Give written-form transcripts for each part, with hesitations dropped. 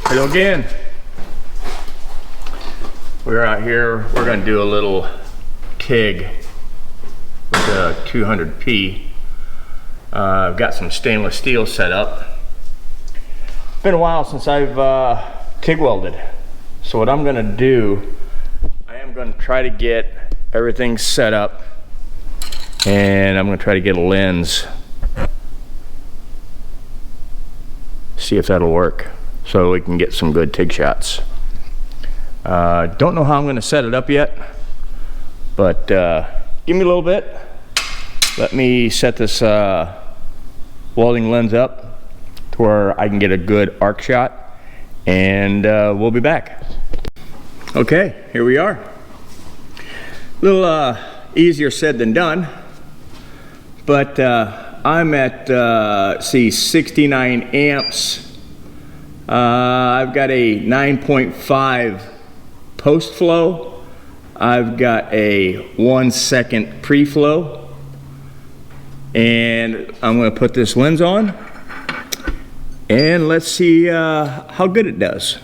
Hello again. We're out here, we're going to do a little TIG with a 200P. I've got some stainless steel set up. Been a while since I've TIG welded. So what I'm going to do, I am going to try to get everything set up, and I'm going to try to get a lens. See if that'll work so we can get some good TIG shots. Don't know how I'm going to set it up yet, but give me a little bit. Let me set this welding lens up to where I can get a good arc shot, and we'll be back. Okay, here we are. A little easier said than done, but I'm at 69 amps. I've got a 9.5 post flow. I've got a 1 second pre-flow, and I'm going to put this lens on and let's see how good it does.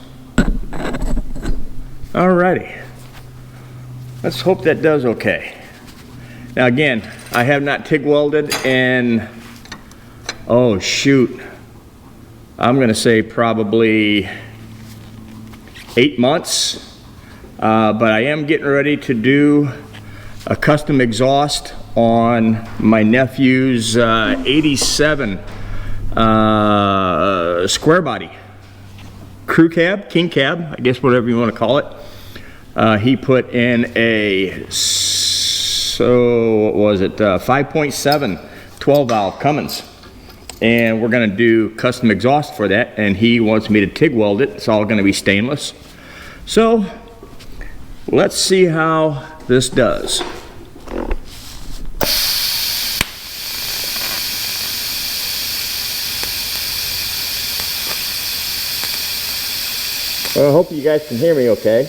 Alrighty, let's hope that does okay. Now again, I have not TIG welded in, oh shoot, I'm going to say probably 8 months. But I am getting ready to do a custom exhaust on my nephew's 87 square body crew cab, king cab, I guess whatever you want to call it. He put in a, so what was it, 5.7 12 valve Cummins, and we're going to do custom exhaust for that, and he wants me to TIG weld it. It's all going to be stainless. So let's see how this does. Well, I hope you guys can hear me okay.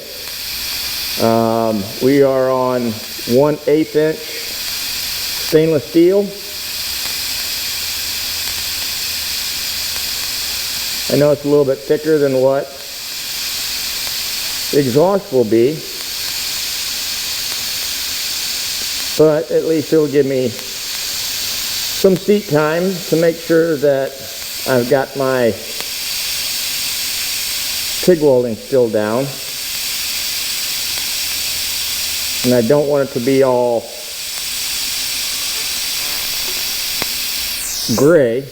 We are on 1/8 inch stainless steel. I know it's a little bit thicker than what the exhaust will be, but at least it'll give me some seat time to make sure that I've got my TIG welding still down, and I don't want it to be all gray.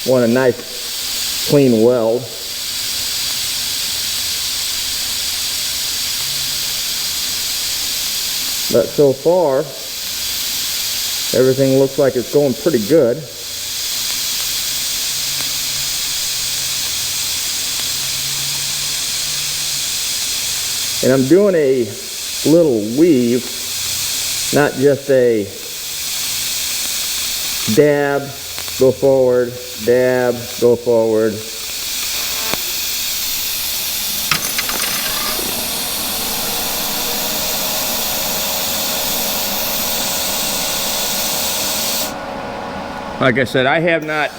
Want a nice clean weld. But so far, everything looks like it's going pretty good. And I'm doing a little weave, not just a dab, go forward, dab, go forward. Like I said, I have not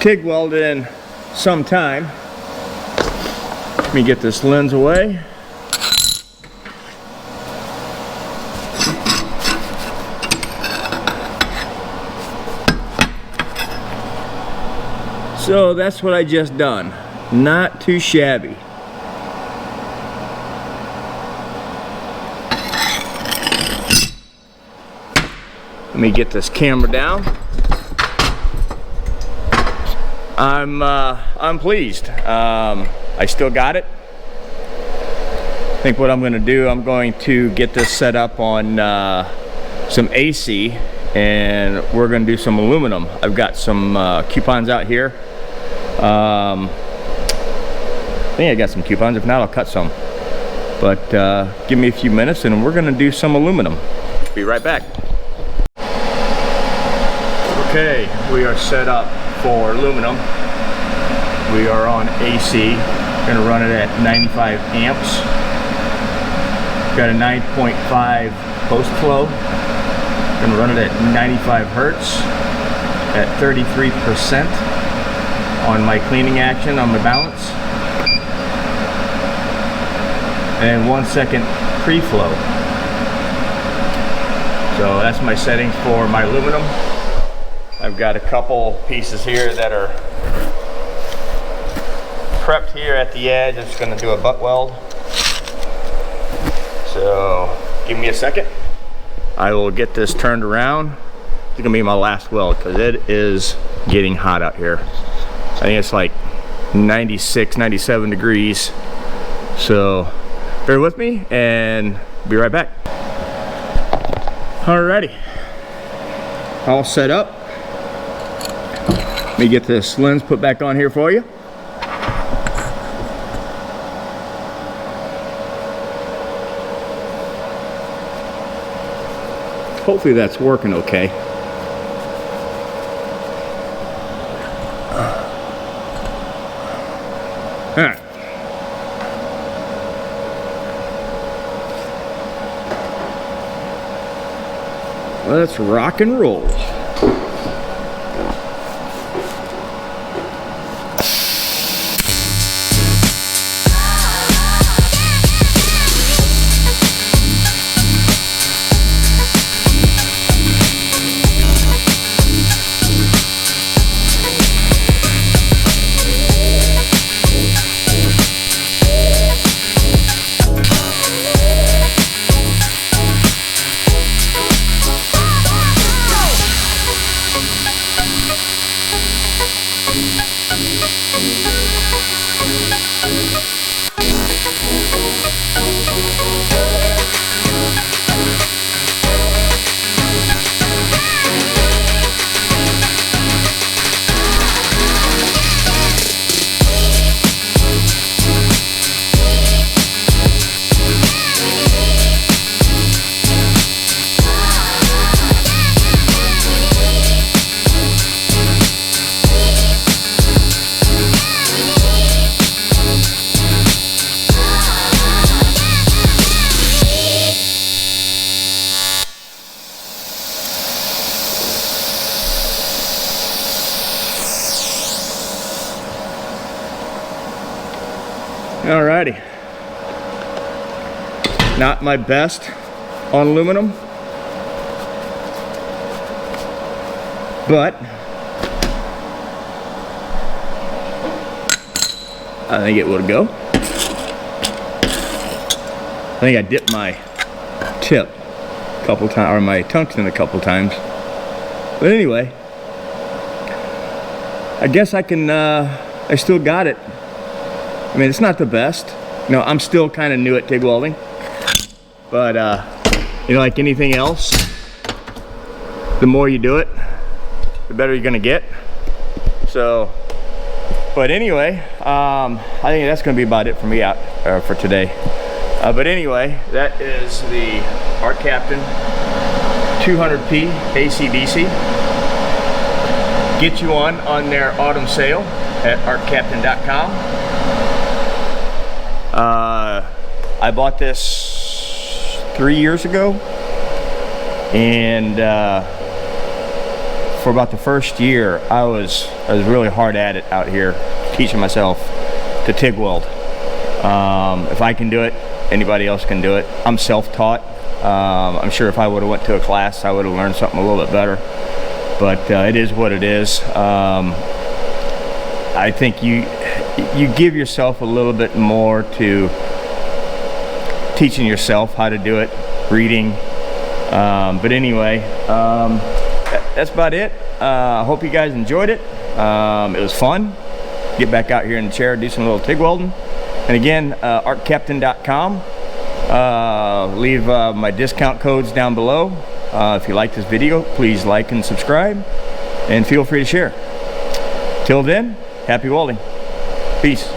TIG welded in some time. Let me get this lens away. So that's what I just done. Not too shabby. Let me get this camera down. I'm pleased. I still got it. I think what I'm going to do, I'm going to get this set up on some AC, and we're going to do some aluminum. I've got some coupons out here. I think I got some coupons. If not, I'll cut some. But give me a few minutes and we're going to do some aluminum. Be right back. Okay, we are set up for aluminum. We are on AC. Going to run it at 95 amps. Got a 9.5 post flow. Going to run it at 95 hertz at 33%. on my cleaning action on the balance, and 1 second pre-flow. So that's my settings for my aluminum. I've got a couple pieces here that are prepped here at the edge. I'm just going to do a butt weld. So give me a second. I will get this turned around. It's gonna be my last weld because it is getting hot out here. I think it's like 96, 97 degrees. So bear with me and be right back. Alrighty, all set up. Let me get this lens put back on here for you. Hopefully that's working okay. All right. Let's rock and roll. Alrighty, not my best on aluminum, but I think it would go. I think I dipped my tip a couple times, or my tungsten a couple times, but anyway, I guess I can, I still got it. I mean, it's not the best. You know, I'm still kind of new at TIG welding. But, you know, like anything else, the more you do it, the better you're going to get. So, but anyway, I think that's going to be about it for me out for today. But anyway, that is the Arccaptain 200P AC/DC. Get you on their autumn sale at Arccaptain.com. I bought this 3 years ago, and for about the first year, I was really hard at it out here, teaching myself to TIG weld. If I can do it, anybody else can do it. I'm self-taught. I'm sure if I would have went to a class, I would have learned something a little bit better. But it is what it is. I think you give yourself a little bit more to teaching yourself how to do it, reading. But anyway, that's about it. I hope you guys enjoyed it. It was fun. Get back out here in the chair, do some little TIG welding. And again, Arccaptain.com. Leave my discount codes down below. If you like this video, please like and subscribe, and feel free to share. Till then, happy welding. Peace.